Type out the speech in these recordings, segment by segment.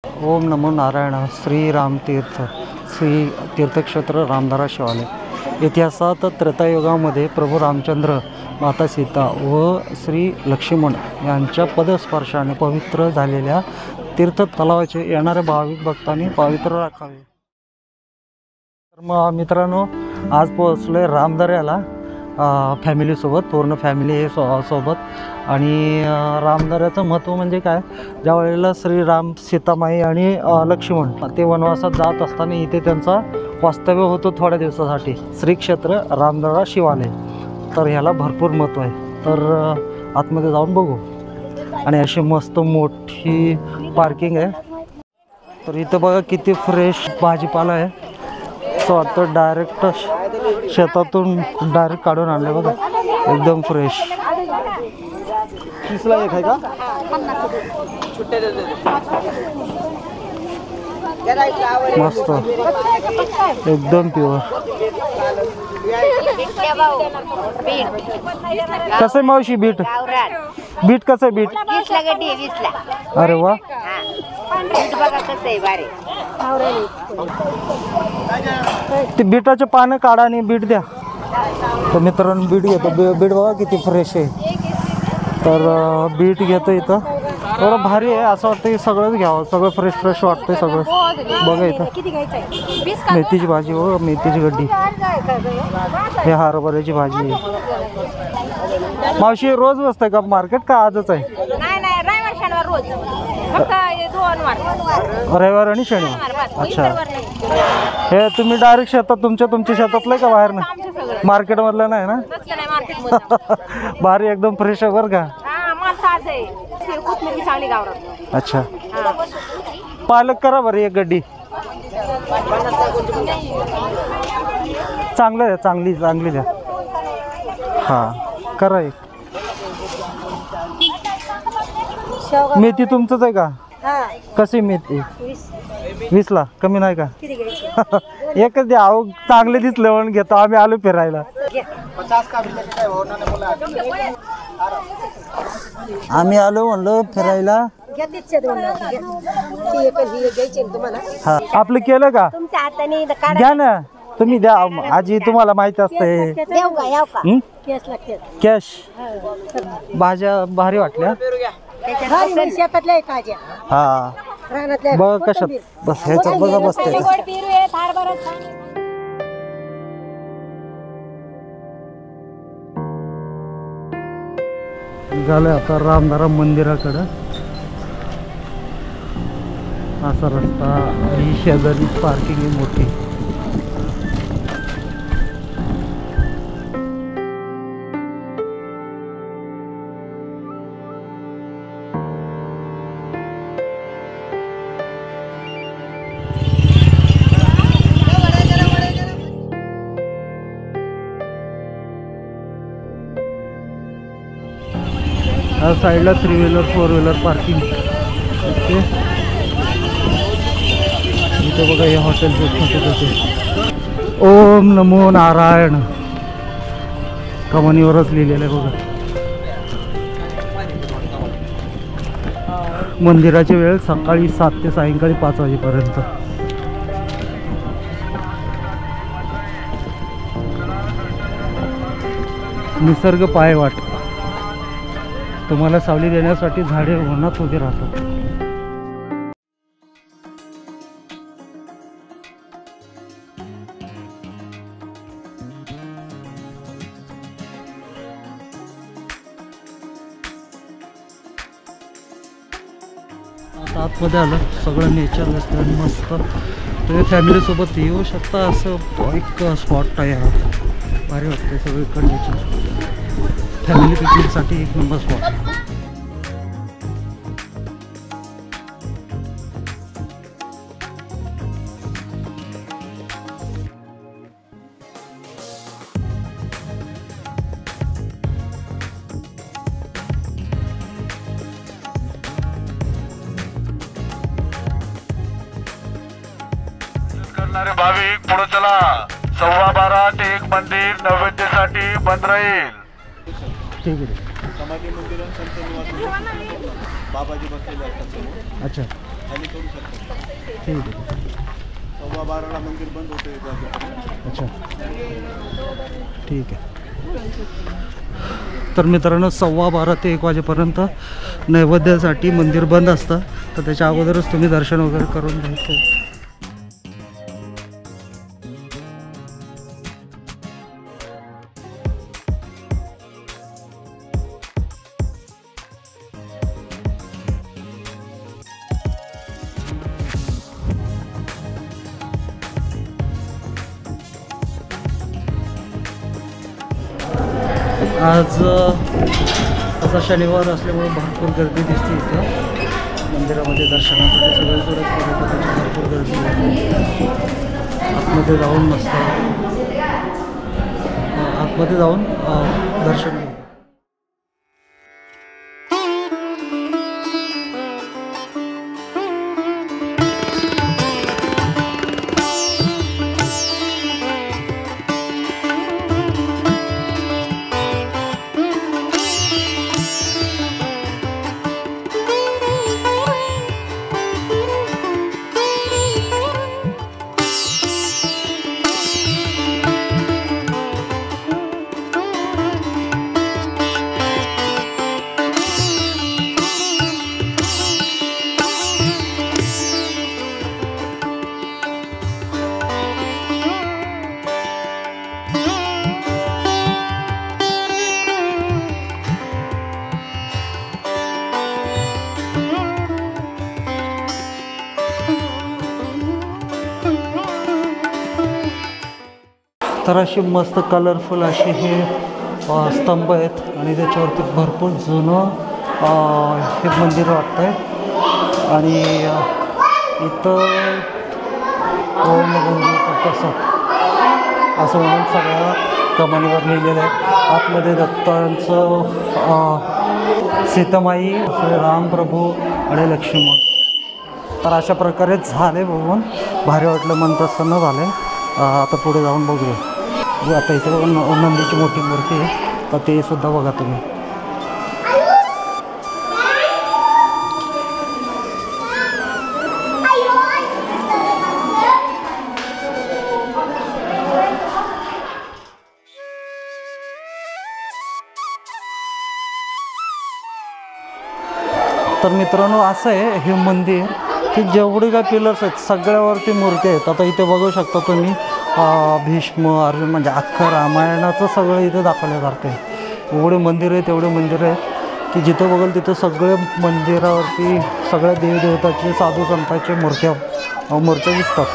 ओम नमो नारायण. श्री रामतीर्थ, श्री तीर्थक्षेत्र रामधारा शिवालय. इतिहासात त्रेतायुगामध्ये प्रभू रामचंद्र, माता सीता व श्री लक्ष्मण यांच्या पदस्पर्शाने पवित्र झालेल्या तीर्थ तलावाचे येणाऱ्या भाविक भक्तांनी पवित्र राखावे. तर मग मित्रांनो, आज पोहोचलोय रामधाऱ्याला फॅमिलीसोबत, पूर्ण फॅमिली आहे सोबत. आणि रामधाऱ्याचं महत्त्व म्हणजे काय, ज्या वेळेला श्रीराम, सीतामाई आणि लक्ष्मण ते वनवासात जात असताना इथे त्यांचा वास्तव्य होतो थोड्या दिवसासाठी. श्री क्षेत्र रामधारा शिवालय. तर ह्याला भरपूर महत्त्व आहे. तर आतमध्ये जाऊन बघू. आणि अशी मस्त मोठी पार्किंग आहे. तर इथं बघा किती फ्रेश भाजीपाला आहे. असं वाटतं डायरेक्ट शेतातून डायरेक्ट काढून आणले बघा, एकदम फ्रेश. किसला एक आहे का? मस्त, एकदम प्युअर. कसं मावशी बीट? बीट कसं बीट? अरे वा, ते बीटाचे पानं काढा आणि बीट द्या. तर मित्रांनो बीट घेतो. बीट बघा किती फ्रेश आहे. तर बीट घेतो इथं. एवढं भारी आहे, असं वाटतं की सगळंच घ्यावं. सगळं फ्रेश फ्रेश वाटतंय सगळं. बघा इथं मेथीची भाजी हो, मेथीची गड्डी. हे हरभऱ्याची भाजी आहे. मावशी रोज बसतंय का मार्केट का आजच आहे? रविवार आणि शनिवार. अच्छा, हे तुम्ही डायरेक्ट शेतात तुमच्या शेतातलं का बाहेर ना? मार्केटमधलं नाही ना? भारी, एकदम फ्रेश आहे बरं का. अच्छा, पालक करा बरं एक गड्डी. चांगलं आहे, चांगली द्या. हां करा एक. मेथी तुमचंच आहे का? कशी मेथी? 20ला कमी नाही का? एकच द्या. अहो चांगले दिसले म्हणून घेतो. आम्ही आलो फिरायला. आम्ही आलो म्हणलो फिरायला. हा, आपलं केलं का? घ्या ना तुम्ही, द्या आजी, तुम्हाला माहिती असते. कॅश. भाज्या भारी वाटल्या. हा बघ कशात बस, ह्याच्यात बघा बसते. झालं आता रामधारा मंदिराकडं. असा रस्ता आणि शेजारी पार्किंग आहे मोठी. या साईडला 3 व्हीलर 4 व्हीलर पार्किंग. इथे बघा हे हॉटेल छोटे. ओम नमो नारायण कमानीवरच लिहिलेलं आहे बघा. मंदिराची वेळ सकाळी 7 ते सायंकाळी 5 वाजेपर्यंत. निसर्ग पायवाट. तुम्हाला सावली देण्यासाठी झाडे उन्हात उभी राहतात. आता आतमध्ये आलं, सगळं नेचर असतं मस्त. तुम्ही फॅमिलीसोबत येऊ शकता. असं एक स्पॉट आहे हा, भारी वाटते सगळीकडे नेचर. फॅमिली पिकनिकसाठी एक नंबर स्पॉट. करणारे भाविक पुढे चला. 12:15 ते 1 मंदिर नैवेद्यासाठी बंद राहील. ठीक आहे. समाधी मंदिर संत निवास बाबाजी बसलेले असतात. अच्छा. ठीक आहे. 12:15 मंदिर बंद होते. अच्छा ठीक आहे. तर मित्रांनो 12:15 ते 1 वाजेपर्यंत नैवेद्यासाठी मंदिर बंद असतं. तर त्याच्या अगोदरच तुम्ही दर्शन वगैरे करून घ्यायचं. आज असा शनिवार असल्यामुळे भरपूर गर्दी दिसते इथं मंदिरामध्ये दर्शनासाठी. सगळीकडे पर्यटकांची भरपूर गर्दी आहे. आतमध्ये जाऊन मस्त आतमध्ये जाऊन दर्शन घेऊ. तर अशी मस्त कलरफुल अशी हे स्तंभ आहेत आणि त्याच्यावरती भरपूर जुनं हे मंदिर वाटतं आहे. आणि इथं ओम गंगे प्रसाद असं म्हणून सगळ्या कमानीवर लिहिलेलं आहे. आतमध्ये दत्तांचं सीतामाई, रामप्रभू आणि लक्ष्मण. तर अशा प्रकारे झाले बघून भारी वाटलं, मन प्रसन्न झालं. आता पुढे जाऊन बघूया. आता इथे बघा नंदीची मोठी मूर्ती आहे, तर ते सुद्धा बघा तुम्ही. तर मित्रांनो असं आहे हे मंदिर की जेवढे काय पिलर्स आहेत सगळ्यावरती मूर्ती आहेत. आता इथे बघू शकता तुम्ही भीष्म, अर्जुन म्हणजे अख्खं रामायणाचं सगळं इथे दाखवलं जातं. एवढे मंदिर आहेत, एवढे मंदिर आहेत की जिथं बघाल तिथं सगळे मंदिरावरती सगळ्या देवदेवताचे, साधू संतांचे मूर्त्या दिसतात.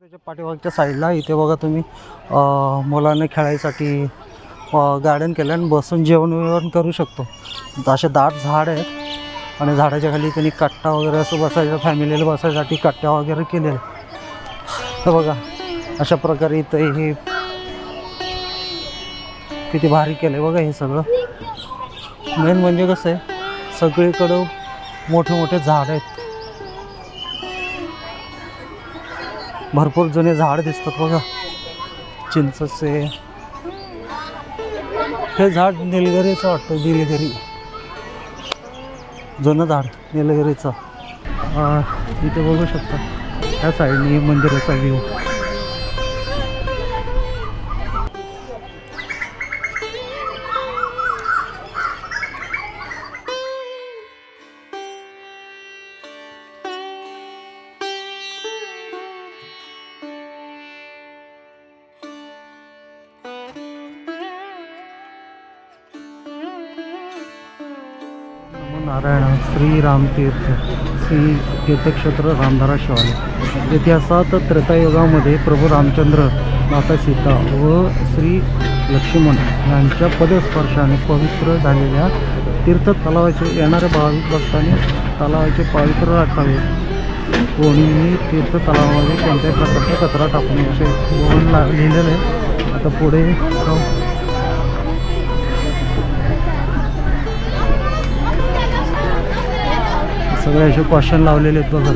त्याच्या पाठीमागच्या साईडला इथे बघा तुम्ही मुलांना खेळायसाठी गार्डन केलं आणि बसून जेवण विवण करू शकतो. असे दाट झाड आहेत आणि झाडाच्या खाली त्यांनी कट्टा वगैरे असं बसायचं, फॅमिलीला बसायसाठी कट्ट्या वगैरे केलेले. तर बघा अशा प्रकारे इथं हे किती भारी केलं आहे बघा हे सगळं. मेन म्हणजे कसं आहे सगळीकडं मोठे मोठे झाड आहेत, भरपूर जुने झाड दिसतात बघा चिंचचे. हे झाड निलगिरीचं वाटतं, निलगिरी जुनं झाड निलगिरीचं. इथे बघू शकता त्या साईडने मंदिराचा व्ह्यू. नारायण श्री रामतीर्थ श्री तीर्थक्षेत्र रामधारा शिवालय. इतिहासात त्रेतायुगामध्ये प्रभू रामचंद्र, माता सीता व श्री लक्ष्मण यांच्या पदस्पर्शाने पवित्र झालेल्या तीर्थ तलावाचे येणाऱ्या भाविक भक्तांनी तलावाचे पवित्र राखावे. कोणीही तीर्थ तलावामध्ये कोणत्याही प्रकारचा कचरा टाकू नये असे बोर्ड लिहिलेलं आहे. आता पुढे सगळे असे क्वेश्चन लावलेले आहेत बघा.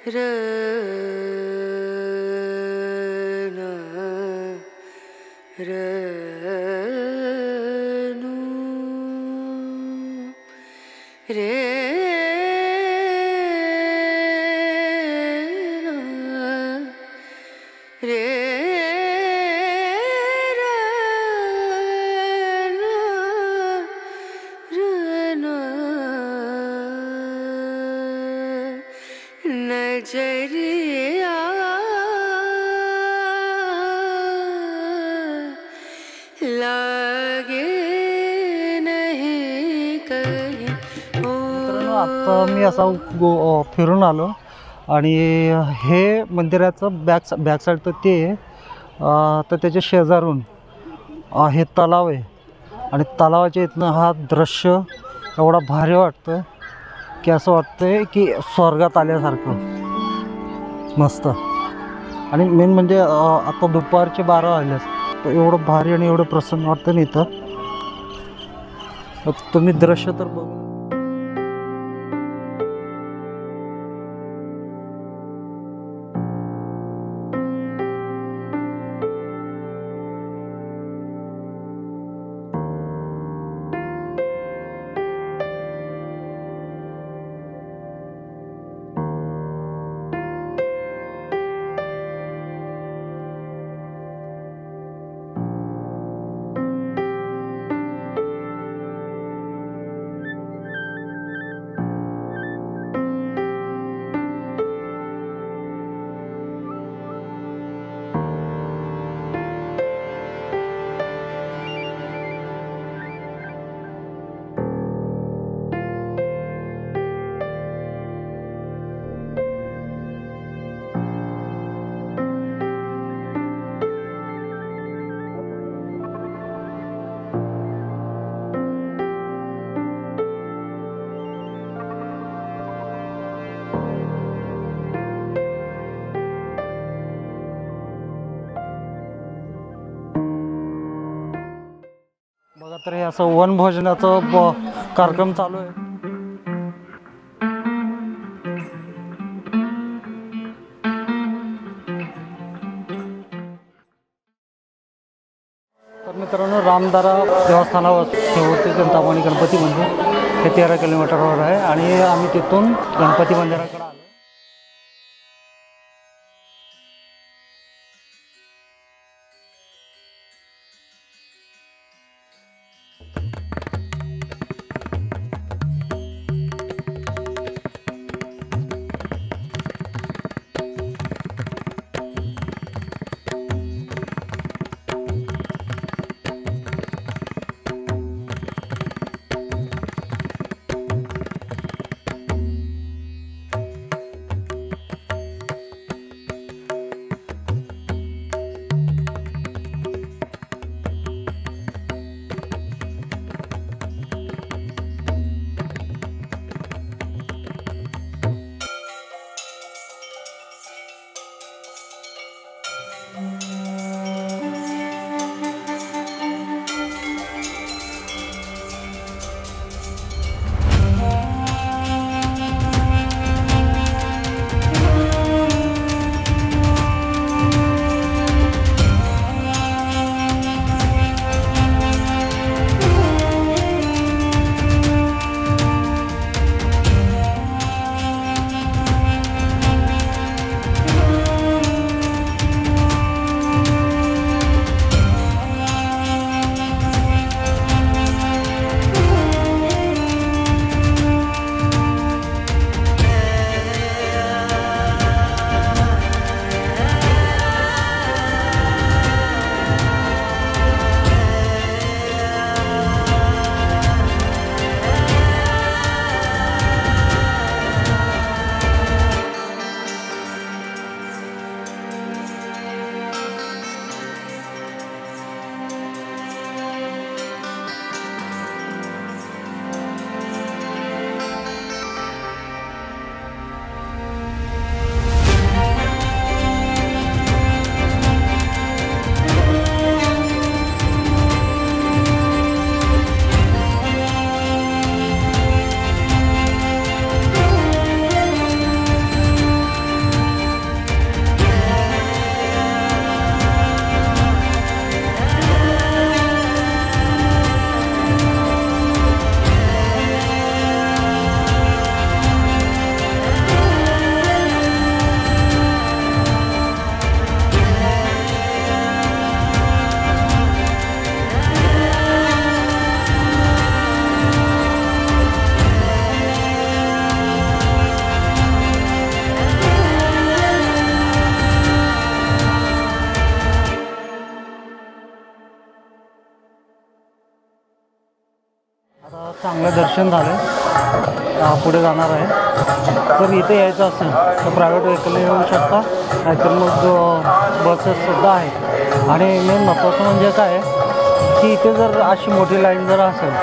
र न र नु रे न रे नजरिया लागे नहीं कहीं मित्रांनो, आता मी असा फिरून आलो आणि हे मंदिराचं बॅक साईड तर ते आहे. तर त्याच्या शेजारून हे तलाव आहे आणि तलावाच्या इथनं हा दृश्य एवढा भारी वाटतं की असं वाटतंय की स्वर्गात आल्यासारखं मस्त. आणि मेन म्हणजे आता दुपारचे 12 वाजले तर एवढं भारी आणि एवढं प्रसन्न वाटतं नाही इथं. तुम्ही दृश्य तर बघू. बघा तर हे असं वनभोजनाचा कार्यक्रम चालू आहे. तर मित्रांनो, रामदारा देवस्थानावर शेवटचे चिंतामणी गणपती मंदिर हे 13 किलोमीटरवर आहे आणि आम्ही तिथून गणपती मंदिराकडे आलो. दर्शन झालं पुढे जाणार आहे. जर इथे यायचं असेल तर प्रायव्हेट व्हेकल येऊ शकता, नाहीतर मग बसेससुद्धा आहेत. आणि मेन महत्त्वाचं म्हणजे काय की इथे जर अशी मोठी लाईन जर असेल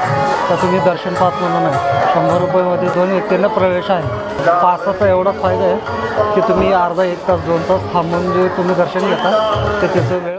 तर तुम्ही दर्शन पास म्हणून आहे 100 रुपयेमध्ये 2 व्यक्तींना प्रवेश आहे. पासाचा एवढाच फायदा आहे की तुम्ही अर्धा 1 तास 2 तास थांबून जे तुम्ही दर्शन घेता ते त्याचं वेळ